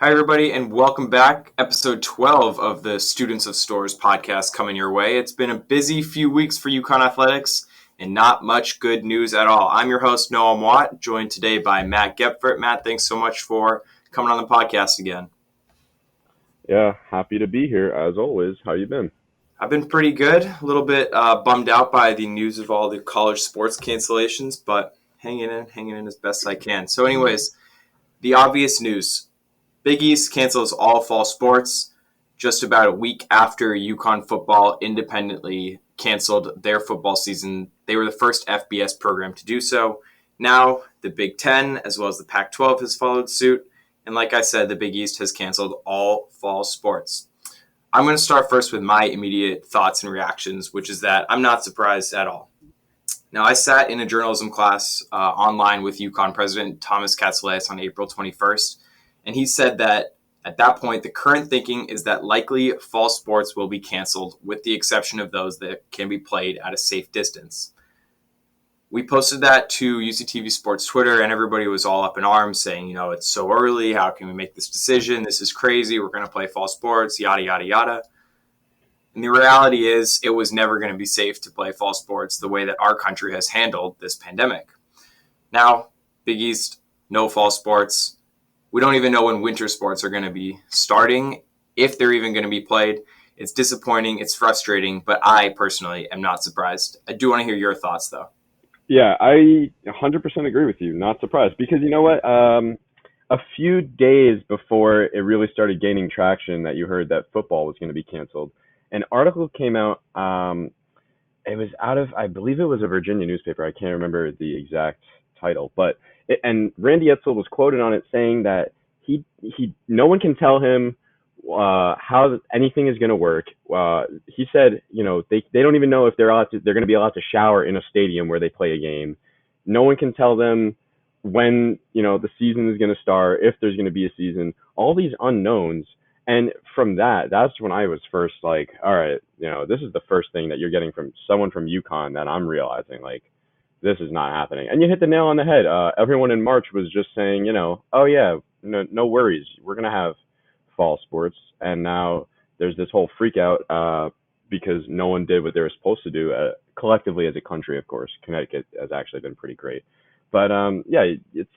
Hi, everybody, and welcome back. Episode 12 of the Students of Storrs podcast coming your way. It's been a busy few weeks for UConn athletics and not much good news at all. I'm your host, Noam Watt, joined today by Matt Goepfert. Matt, thanks so much for coming on the podcast again. Yeah, happy to be here as always. How you been? I've been pretty good. A little bit bummed out by the news of all the college sports cancellations, but hanging in as best I can. So anyways, the obvious news. Big East cancels all fall sports just about a week after UConn football independently canceled their football season. They were the first FBS program to do so. Now, the Big Ten, as well as the Pac-12, has followed suit. And like I said, the Big East has canceled all fall sports. I'm going to start first with my immediate thoughts and reactions, which is that I'm not surprised at all. Now, I sat in a journalism class online with UConn President Thomas Katsoulias on April 21st, and he said that at that point, the current thinking is that likely fall sports will be canceled, with the exception of those that can be played at a safe distance. We posted that to UCTV Sports Twitter, and everybody was all up in arms saying, it's so early. How can we make this decision? This is crazy. We're going to play fall sports, yada, yada, yada. And the reality is it was never going to be safe to play fall sports the way that our country has handled this pandemic. Now, Big East, no fall sports. We don't even know when winter sports are going to be starting, if they're even going to be played. It's disappointing. It's frustrating, but I personally am not surprised. I do want to hear your thoughts, though. Yeah, I 100% agree with you. Not surprised because you know what? A few days before it really started gaining traction that you heard that football was going to be canceled, an article came out. It was out of, I believe it was a Virginia newspaper. I can't remember the exact title, but and Randy Edsall was quoted on it saying that he no one can tell him how anything is going to work. He said, they don't even know if they're going to be allowed to shower in a stadium where they play a game. No one can tell them when the season is going to start, if there's going to be a season. All these unknowns, and from that's when I was first like, all right, this is the first thing that you're getting from someone from UConn that I'm realizing like this is not happening. And you hit the nail on the head. Everyone in March was just saying, oh yeah, no worries, we're going to have fall sports, and now there's this whole freak out because no one did what they were supposed to do collectively as a country. Of course, Connecticut has actually been pretty great, but it's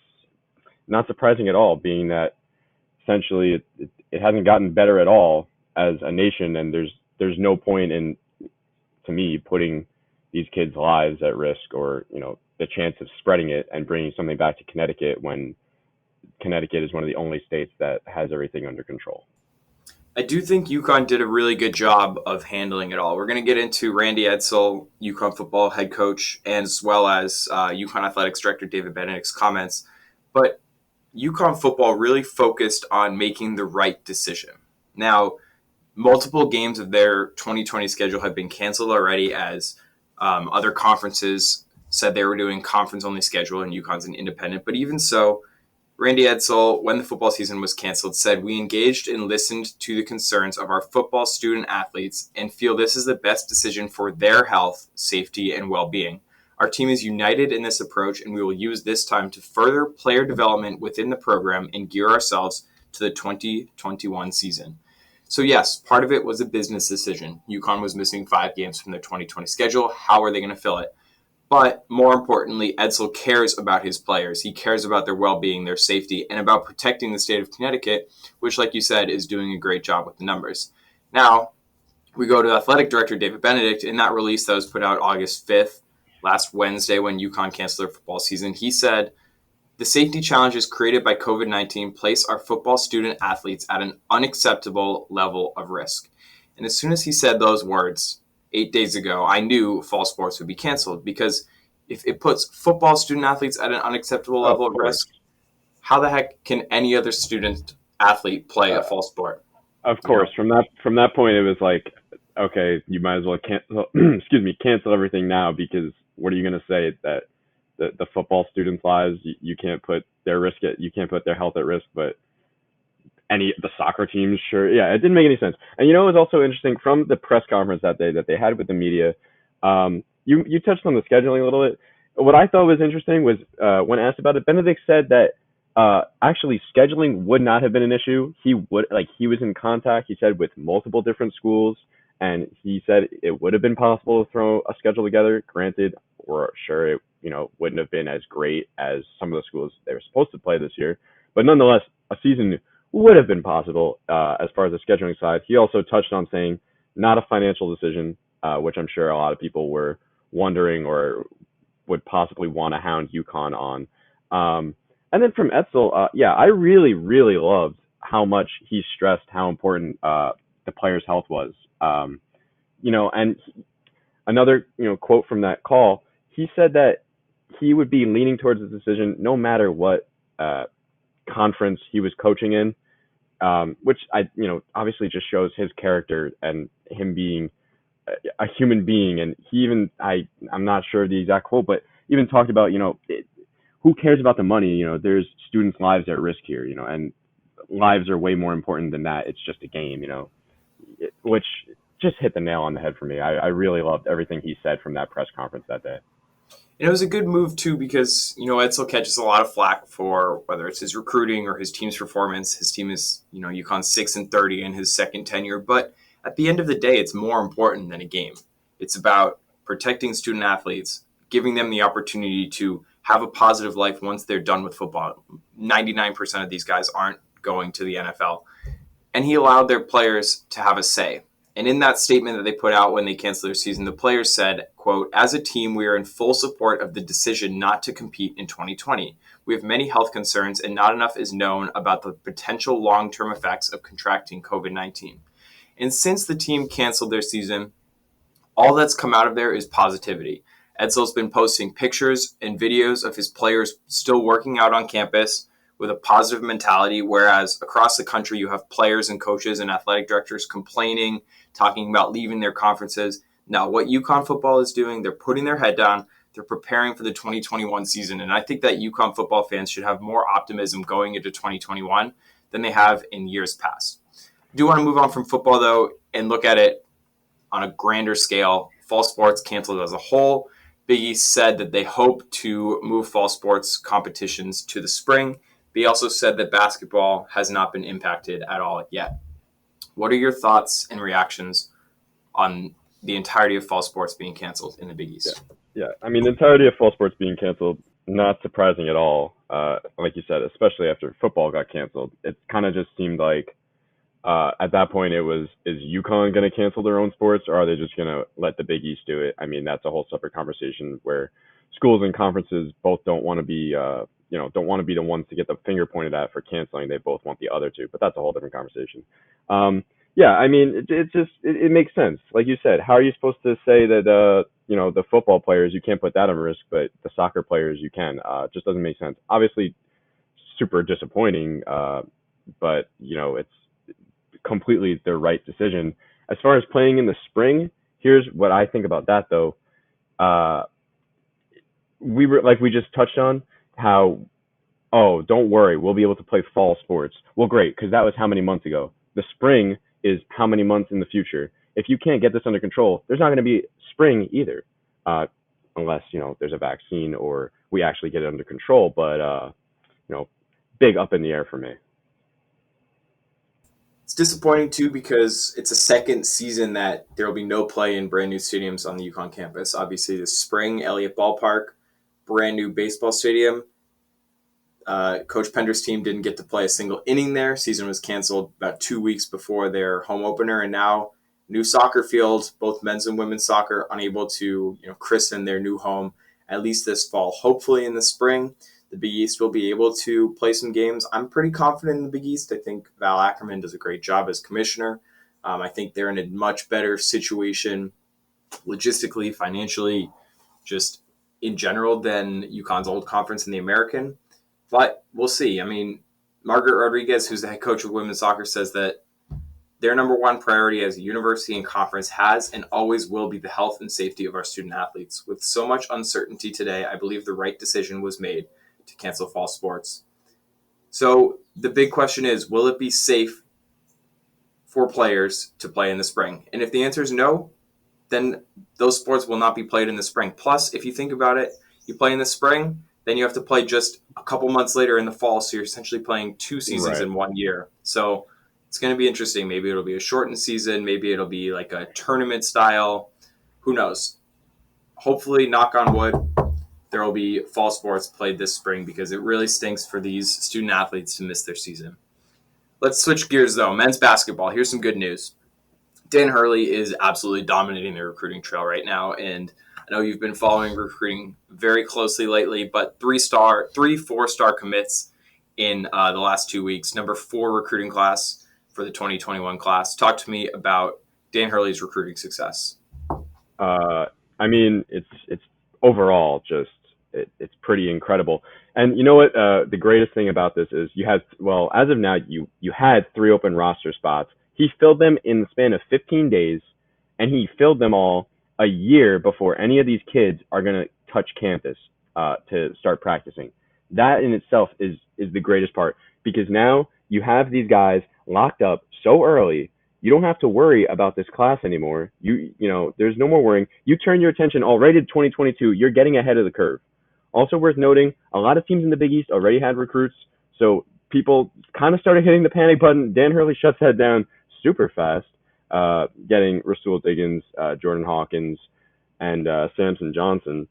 not surprising at all, being that essentially it hasn't gotten better at all as a nation, and there's no point in, to me, putting these kids' lives at risk or the chance of spreading it and bringing something back to Connecticut when Connecticut is one of the only states that has everything under control. I do think UConn did a really good job of handling it all. We're going to get into Randy Edsall, UConn football head coach, as well as UConn athletics director David Benedict's comments. But UConn football really focused on making the right decision. Now, multiple games of their 2020 schedule have been canceled already, as other conferences said they were doing conference-only schedule, and UConn's an independent. But even so, Randy Edsall, when the football season was canceled, said, "We engaged and listened to the concerns of our football student athletes and feel this is the best decision for their health, safety, and well-being. Our team is united in this approach, and we will use this time to further player development within the program and gear ourselves to the 2021 season." So yes, part of it was a business decision. UConn was missing 5 games from their 2020 schedule. How are they going to fill it? But more importantly, Edsall cares about his players. He cares about their well-being, their safety, and about protecting the state of Connecticut, which, like you said, is doing a great job with the numbers. Now, we go to athletic director David Benedict. In that release that was put out August 5th, last Wednesday, when UConn canceled their football season, he said, "The safety challenges created by COVID-19 place our football student athletes at an unacceptable level of risk." And as soon as he said those words, 8 days ago, I knew fall sports would be canceled, because if it puts football student athletes at an unacceptable level of risk, how the heck can any other student athlete play a fall sport? Of course, from that point, it was like, okay, you might as well cancel everything now, because what are you going to say, that the football students' lives, you can't put their health at risk, but the soccer teams, sure. Yeah, it didn't make any sense. And it was also interesting from the press conference that they had with the media. You touched on the scheduling a little bit. What I thought was interesting was when asked about it, Benedict said that Actually, scheduling would not have been an issue. He was in contact, he said, with multiple different schools, and he said it would have been possible to throw a schedule together. Granted, we're sure it, wouldn't have been as great as some of the schools they were supposed to play this year, but nonetheless, a season would have been possible as far as the scheduling side. He also touched on saying not a financial decision, which I'm sure a lot of people were wondering or would possibly want to hound UConn on. And then from Etzel, yeah, I really, really loved how much he stressed how important the player's health was. And another, quote from that call, he said that he would be leaning towards the decision no matter what conference he was coaching in, which obviously just shows his character and him being a human being. And he even, I'm not sure the exact quote, but even talked about, who cares about the money? There's students' lives at risk here, and lives are way more important than that. It's just a game, which just hit the nail on the head for me. I really loved everything he said from that press conference that day. And it was a good move, too, because, Etzel catches a lot of flack for whether it's his recruiting or his team's performance. His team is, UConn 6-30 in his second tenure. But at the end of the day, it's more important than a game. It's about protecting student athletes, giving them the opportunity to have a positive life once they're done with football. 99% of these guys aren't going to the NFL. And he allowed their players to have a say. And in that statement that they put out when they canceled their season, the players said, quote, "As a team, we are in full support of the decision not to compete in 2020. We have many health concerns and not enough is known about the potential long-term effects of contracting COVID-19. And since the team canceled their season, all that's come out of there is positivity. Etzel's been posting pictures and videos of his players still working out on campus with a positive mentality, whereas across the country you have players and coaches and athletic directors complaining, talking about leaving their conferences. Now, what UConn football is doing, they're putting their head down, they're preparing for the 2021 season, and I think that UConn football fans should have more optimism going into 2021 than they have in years past. I do want to move on from football, though, and look at it on a grander scale. Fall sports canceled as a whole. Big East said that they hope to move fall sports competitions to the spring. They also said that basketball has not been impacted at all yet. What are your thoughts and reactions on the entirety of fall sports being canceled in the Big East? Yeah. I mean, the entirety of fall sports being canceled, not surprising at all. Like you said, especially after football got canceled, it kind of just seemed like at that point it was, is UConn going to cancel their own sports, or are they just going to let the Big East do it? I mean, that's a whole separate conversation where schools and conferences both don't want to be, don't want to be the ones to get the finger pointed at for canceling. They both want the other to, but that's a whole different conversation. Yeah, I mean, it makes sense. Like you said, how are you supposed to say that, the football players, you can't put that on risk, but the soccer players you can? It just doesn't make sense. Obviously, super disappointing, but, it's completely the right decision. As far as playing in the spring, here's what I think about that, though. We just touched on how, oh, don't worry, we'll be able to play fall sports. Well, great, because that was how many months ago? The spring is how many months in the future? If you can't get this under control, there's not going to be spring either, unless, there's a vaccine or we actually get it under control. But, big up in the air for me. It's disappointing, too, because it's a second season that there will be no play in brand new stadiums on the UConn campus. Obviously, the spring, Elliott Ballpark, brand new baseball stadium. Coach Pender's team didn't get to play a single inning there. Season was canceled about 2 weeks before their home opener, and now new soccer field, both men's and women's soccer, unable to christen their new home at least this fall. Hopefully in the spring, the Big East will be able to play some games. I'm pretty confident in the Big East. I think Val Ackerman does a great job as commissioner. I think they're in a much better situation logistically, financially, just in general than UConn's old conference in the American. But we'll see. I mean, Margaret Rodriguez, who's the head coach of women's soccer, says that their number one priority as a university and conference has and always will be the health and safety of our student athletes. With so much uncertainty today, I believe the right decision was made to cancel fall sports. So the big question is, will it be safe for players to play in the spring? And if the answer is no, then those sports will not be played in the spring. Plus, if you think about it, you play in the spring, Then you have to play just a couple months later in the fall, so you're essentially playing 2 seasons Right. in 1 year. So it's going to be interesting. Maybe it'll be a shortened season. Maybe it'll be like a tournament style. Who knows? Hopefully, knock on wood, there will be fall sports played this spring because it really stinks for these student athletes to miss their season. Let's switch gears though. Men's basketball. Here's some good news. Dan Hurley is absolutely dominating the recruiting trail right now, and I know you've been following recruiting very closely lately, but 4-star commits in the last 2 weeks. Number 4 recruiting class for the 2021 class. Talk to me about Dan Hurley's recruiting success. I mean, it's overall just it's pretty incredible. And you know what? The greatest thing about this is you had, well, as of now, you had 3 open roster spots. He filled them in the span of 15 days, and he filled them all a year before any of these kids are going to touch campus to start practicing. That in itself is the greatest part, because now you have these guys locked up so early. You don't have to worry about this class anymore. You know, there's no more worrying. You turn your attention already to 2022. You're getting ahead of the curve. Also worth noting, a lot of teams in the Big East already had recruits, so people kind of started hitting the panic button. Dan Hurley shuts that down super fast, getting Rasul Diggins, Jordan Hawkins, and Samson Johnson.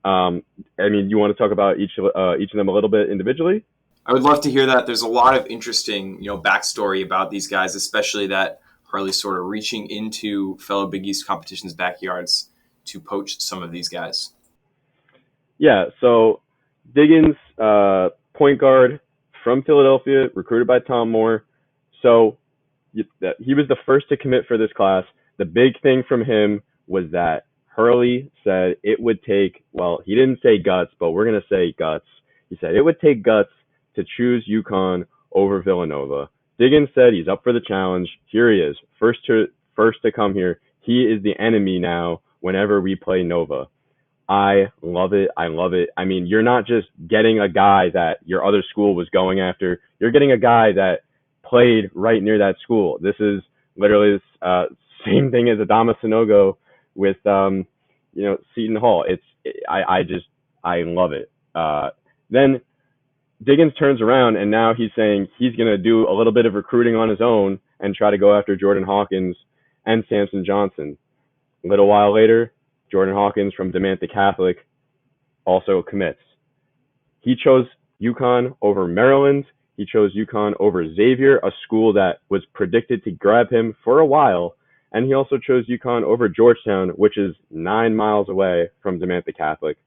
I mean, you want to talk about each of them a little bit individually? I would love to hear that. There's a lot of interesting, backstory about these guys, especially that Hurley's sort of reaching into fellow Big East competitions' backyards to poach some of these guys. Yeah, so Diggins, point guard from Philadelphia, recruited by Tom Moore. So he was the first to commit for this class. The big thing from him was that Hurley said it would take, well, he didn't say guts, but we're going to say guts. He said it would take guts to choose UConn over Villanova. Diggins said he's up for the challenge. Here he is, first to come here. He is the enemy now whenever we play Nova. I love it. I love it. I mean, you're not just getting a guy that your other school was going after. You're getting a guy that played right near that school. This is literally the same thing as Adama Sanogo with, Seton Hall. I love it. Then Diggins turns around and now he's saying he's going to do a little bit of recruiting on his own and try to go after Jordan Hawkins and Samson Johnson. A little while later, Jordan Hawkins from DeMatha Catholic also commits. He chose UConn over Maryland. He chose UConn over Xavier, a school that was predicted to grab him for a while. And he also chose UConn over Georgetown, which is 9 miles away from DeMatha Catholic.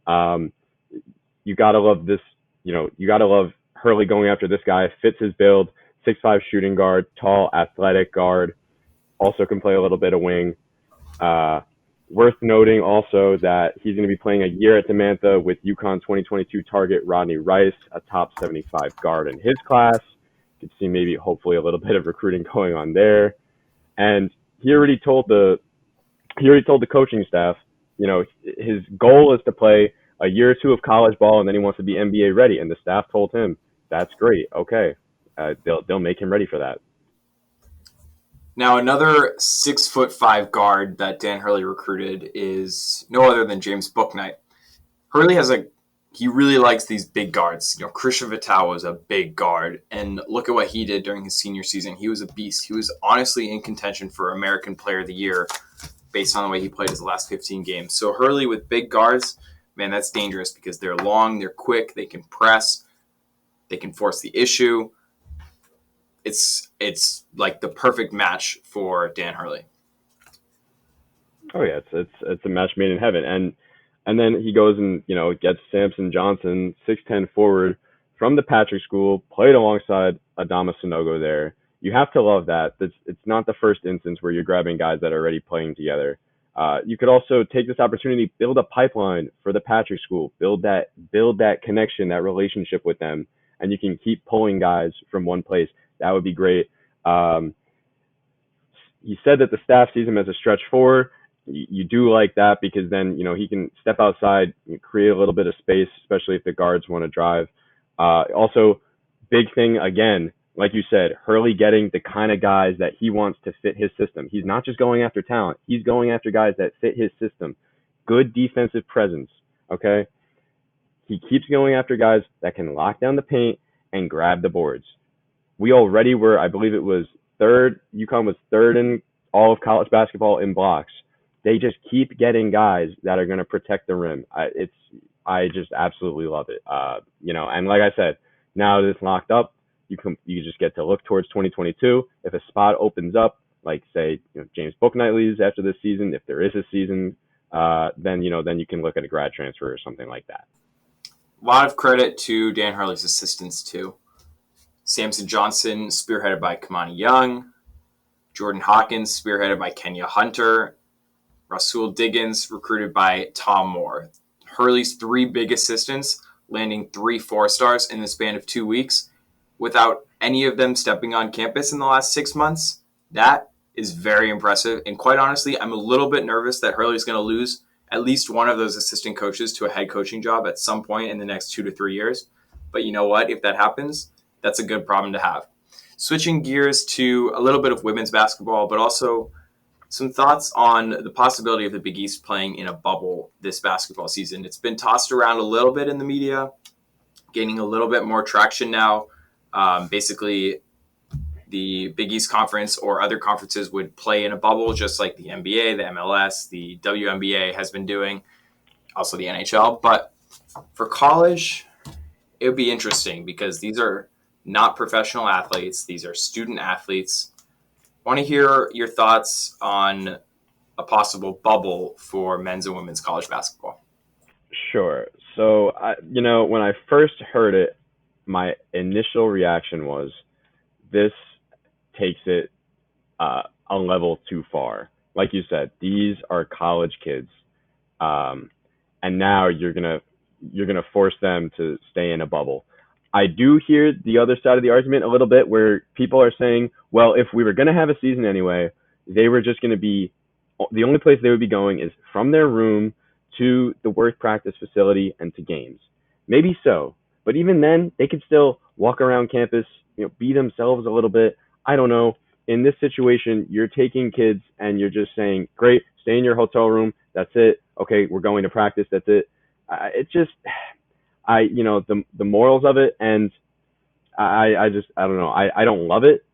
You got to love this. You got to love Hurley going after this guy. Fits his build, 6'5" shooting guard, tall, athletic guard. Also can play a little bit of wing. Worth noting also that he's going to be playing a year at DeMatha with UConn 2022 target Rodney Rice, a top 75 guard in his class. You could see maybe hopefully a little bit of recruiting going on there. And he already told the coaching staff, his goal is to play a year or two of college ball and then he wants to be NBA ready. And the staff told him, that's great. Okay. They'll make him ready for that. Now, another 6'5" guard that Dan Hurley recruited is no other than James Bouknight. Hurley he really likes these big guards. Christian Vital was a big guard, and look at what he did during his senior season. He was a beast. He was honestly in contention for American Player of the Year based on the way he played his last 15 games. So Hurley with big guards, man, that's dangerous because they're long, they're quick, they can press, they can force the issue. It's like the perfect match for Dan Hurley. Oh yeah, it's a match made in heaven. And then he goes and gets Samson Johnson, 6'10" forward from the Patrick School, played alongside Adama Sanogo there. You have to love that. It's not the first instance where you're grabbing guys that are already playing together. You could also take this opportunity, build a pipeline for the Patrick School, build that connection, that relationship with them, and you can keep pulling guys from one place. That would be great. He said that the staff sees him as a stretch four. You do like that because then, he can step outside and create a little bit of space, especially if the guards want to drive. Also, big thing, again, like you said, Hurley getting the kind of guys that he wants to fit his system. He's not just going after talent. He's going after guys that fit his system. Good defensive presence, okay? He keeps going after guys that can lock down the paint and grab the boards. We already were, I believe it was third. UConn was third in all of college basketball in blocks. They just keep getting guys that are going to protect the rim. I just absolutely love it. And like I said, now that it's locked up, you just get to look towards 2022. If a spot opens up, like say James Bouknight leaves after this season, if there is a season, then you can look at a grad transfer or something like that. A lot of credit to Dan Hurley's assistants too. Samson Johnson, spearheaded by Kamani Young. Jordan Hawkins, spearheaded by Kenya Hunter. Rasul Diggins, recruited by Tom Moore. Hurley's 3 big assistants, landing 3 4-stars in the span of 2 weeks without any of them stepping on campus in the last 6 months. That is very impressive. And quite honestly, I'm a little bit nervous that Hurley's going to lose at least one of those assistant coaches to a head coaching job at some point in the next 2 to 3 years. But you know what? If that happens, that's a good problem to have. Switching gears to a little bit of women's basketball, but also some thoughts on the possibility of the Big East playing in a bubble this basketball season. It's been tossed around a little bit in the media, gaining a little bit more traction now. Basically, the Big East Conference or other conferences would play in a bubble, just like the NBA, the MLS, the WNBA has been doing, also the NHL. But for college, it would be interesting because these are not professional athletes. These are student athletes. I want to hear your thoughts on a possible bubble for men's and women's college basketball. Sure. So, when I first heard it, my initial reaction was this takes it a level too far. Like you said, these are college kids, and now you're gonna force them to stay in a bubble. I do hear the other side of the argument a little bit where people are saying, well, if we were going to have a season anyway, they were just going to be the only place they would be going is from their room to the work practice facility and to games. Maybe so, but even then they could still walk around campus, be themselves a little bit. I don't know. In this situation, you're taking kids and you're just saying, great, stay in your hotel room. That's it. Okay, we're going to practice. That's it. The morals of it, and I don't know. I don't love it.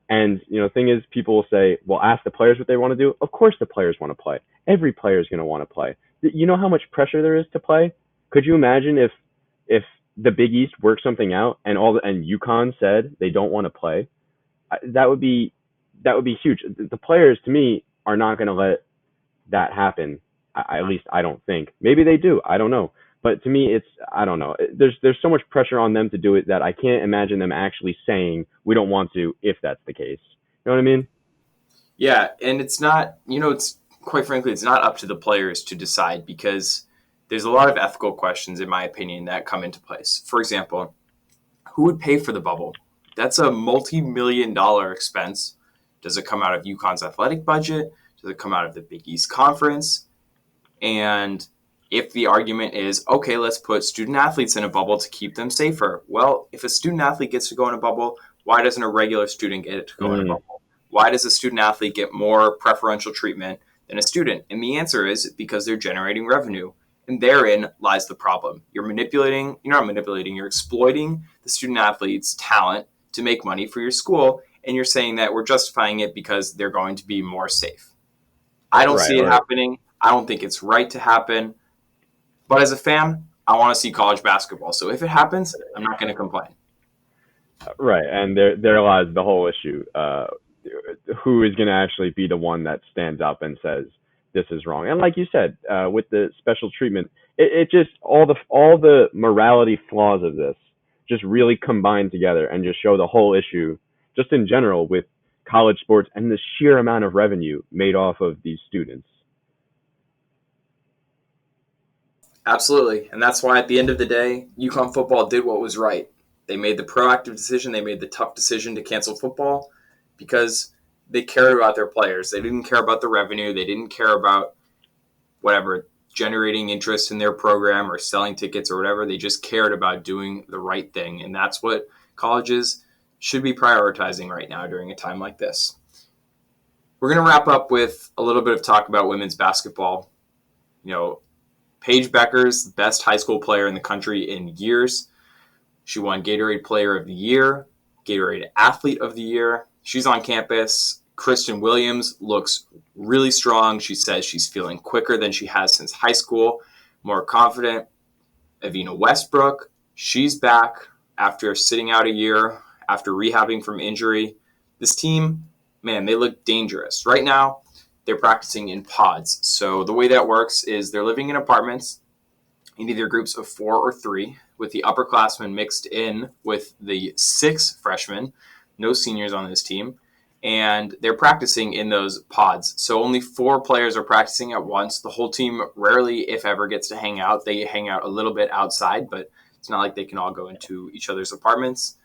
And thing is, people will say, well, ask the players what they want to do. Of course the players want to play. Every player is going to want to play. You know how much pressure there is to play? Could you imagine if the Big East worked something out and UConn said they don't want to play? That would be huge. The players, to me, are not going to let that happen. At least I don't think. Maybe they do. I don't know. But to me, I don't know. There's so much pressure on them to do it that I can't imagine them actually saying we don't want to if that's the case. You know what I mean? Yeah, and it's not, it's quite frankly, it's not up to the players to decide because there's a lot of ethical questions, in my opinion, that come into place. For example, who would pay for the bubble? That's a multi-million-dollar expense. Does it come out of UConn's athletic budget? Does it come out of the Big East Conference? And if the argument is, okay, let's put student athletes in a bubble to keep them safer. Well, if a student athlete gets to go in a bubble, why doesn't a regular student get to go in a bubble? Why does a student athlete get more preferential treatment than a student? And the answer is because they're generating revenue. And therein lies the problem. You're exploiting the student athlete's talent to make money for your school. And you're saying that we're justifying it because they're going to be more safe. I don't see it happening. I don't think it's right to happen. But as a fan, I want to see college basketball. So if it happens, I'm not going to complain. Right, and there lies the whole issue. Who is going to actually be the one that stands up and says this is wrong? And like you said, with the special treatment, it just all the morality flaws of this just really combine together and just show the whole issue, just in general, with college sports and the sheer amount of revenue made off of these students. Absolutely. And that's why at the end of the day, UConn football did what was right. They made the proactive decision. They made the tough decision to cancel football because they cared about their players. They didn't care about the revenue. They didn't care about generating interest in their program or selling tickets or whatever. They just cared about doing the right thing. And that's what colleges should be prioritizing right now during a time like this. We're going to wrap up with a little bit of talk about women's basketball. Paige Bueckers, best high school player in the country in years. She won Gatorade Player of the Year, Gatorade Athlete of the Year. She's on campus. Kristen Williams looks really strong. She says she's feeling quicker than she has since high school, more confident. Evina Westbrook, she's back after sitting out a year, after rehabbing from injury. This team, man, they look dangerous. Right now, they're practicing in pods. So the way that works is they're living in apartments in either groups of 4 or 3, with the upperclassmen mixed in with the 6 freshmen, no seniors on this team, and they're practicing in those pods. So only 4 players are practicing at once. The whole team rarely, if ever, gets to hang out. They hang out a little bit outside, but it's not like they can all go into each other's apartments.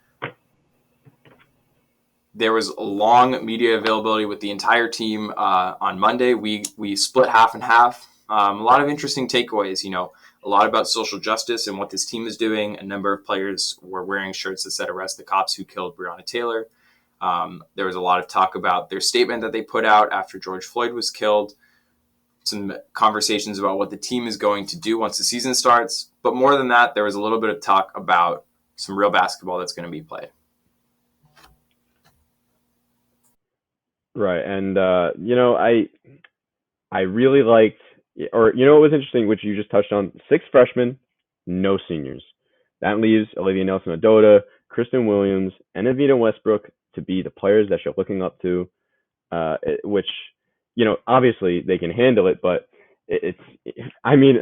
There was a long media availability with the entire team on Monday. We split half and half. A lot of interesting takeaways, a lot about social justice and what this team is doing. A number of players were wearing shirts that said arrest the cops who killed Breonna Taylor. There was a lot of talk about their statement that they put out after George Floyd was killed. Some conversations about what the team is going to do once the season starts. But more than that, there was a little bit of talk about some real basketball that's going to be played. Right. And, I really liked, or, what was interesting, which you just touched on, 6 freshmen, no seniors. That leaves Olivia Nelson-Ododa, Kristen Williams, and Evina Westbrook to be the players that you're looking up to, which, obviously they can handle it, but I mean,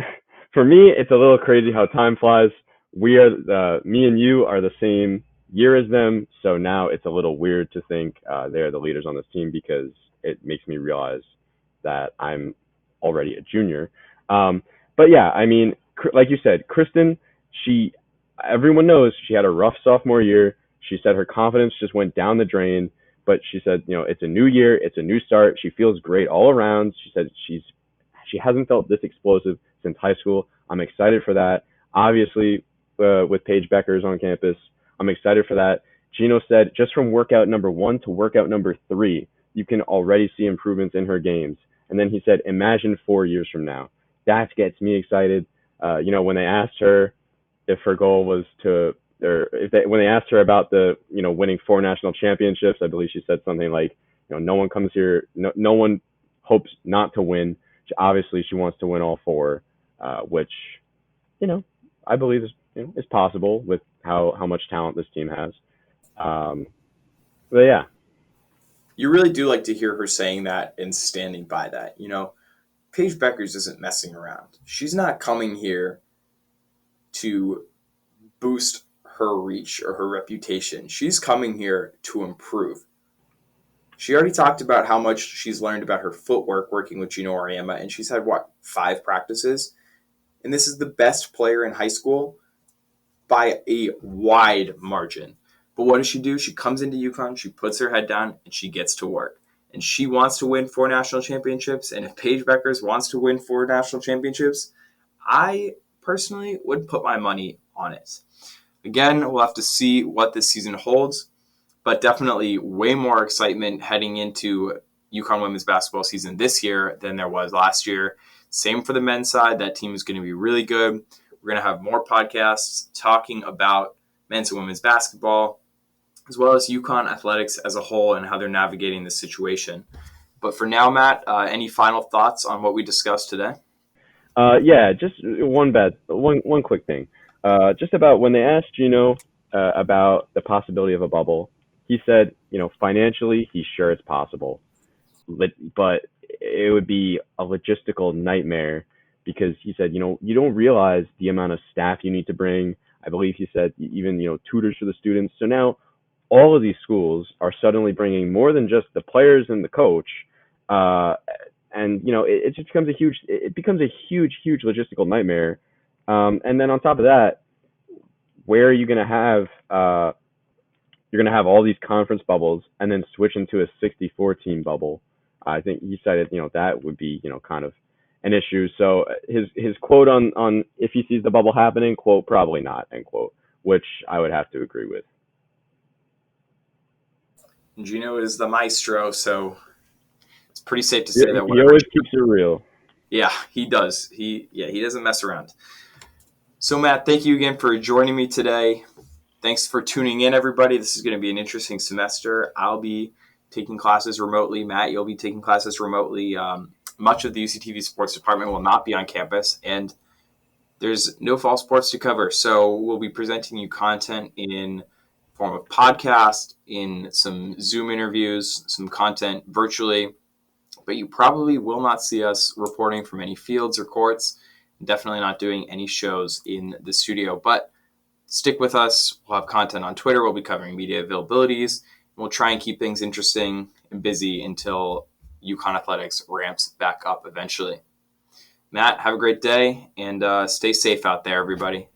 for me, it's a little crazy how time flies. Me and you are the same year as them, so now it's a little weird to think they're the leaders on this team, because it makes me realize that I'm already a junior. But yeah, I mean, like you said, Kristen, everyone knows she had a rough sophomore year. She said her confidence just went down the drain, but she said, it's a new year, it's a new start. She feels great all around. She said she hasn't felt this explosive since high school. I'm excited for that. Obviously, with Paige Bueckers on campus, I'm excited for that. Gino said just from workout number 1 to workout number 3, you can already see improvements in her games. And then he said, imagine 4 years from now. That gets me excited. When they asked her if her goal was when they asked her about the, winning 4 national championships, I believe she said something like, no one comes here, no one hopes not to win. Obviously, she wants to win all 4, which, I believe is possible with how much talent this team has. But yeah. You really do like to hear her saying that and standing by that. Paige Bueckers isn't messing around. She's not coming here to boost her reach or her reputation. She's coming here to improve. She already talked about how much she's learned about her footwork working with Gino Auriemma, and she's had, 5 practices? And this is the best player in high school by a wide margin. But what does she do? She comes into UConn, she puts her head down, and she gets to work. And she wants to win 4 national championships. And if Paige Bueckers wants to win 4 national championships, I personally would put my money on it. Again, we'll have to see what this season holds, but definitely way more excitement heading into UConn women's basketball season this year than there was last year. Same for the men's side. That team is going to be really good. We're going to have more podcasts talking about men's and women's basketball, as well as UConn athletics as a whole and how they're navigating this situation. But for now, Matt, any final thoughts on what we discussed today? Yeah, just one quick thing. Just about when they asked Gino about the possibility of a bubble, he said, financially, he's sure it's possible, but it would be a logistical nightmare, because he said, you don't realize the amount of staff you need to bring. I believe he said even, tutors for the students. So now all of these schools are suddenly bringing more than just the players and the coach. And, it just becomes a huge logistical nightmare. And then on top of that, where are you going to have, you're going to have all these conference bubbles and then switch into a 64 team bubble. I think he cited, that would be, kind of an issue. So his quote on if he sees the bubble happening, quote, probably not, end quote, which I would have to agree with. Gino is the maestro, so it's pretty safe to say that he always keeps it real. Yeah, he does. He doesn't mess around. So Matt, thank you again for joining me today. Thanks for tuning in, everybody. This is going to be an interesting semester. I'll be taking classes remotely. Matt, you'll be taking classes remotely. Much of the UCTV sports department will not be on campus, and there's no fall sports to cover. So we'll be presenting you content in form of podcast, in some Zoom interviews, some content virtually, but you probably will not see us reporting from any fields or courts. Definitely not doing any shows in the studio, but stick with us. We'll have content on Twitter. We'll be covering media availabilities. We'll try and keep things interesting and busy until UConn athletics ramps back up eventually. Matt, have a great day and stay safe out there, everybody.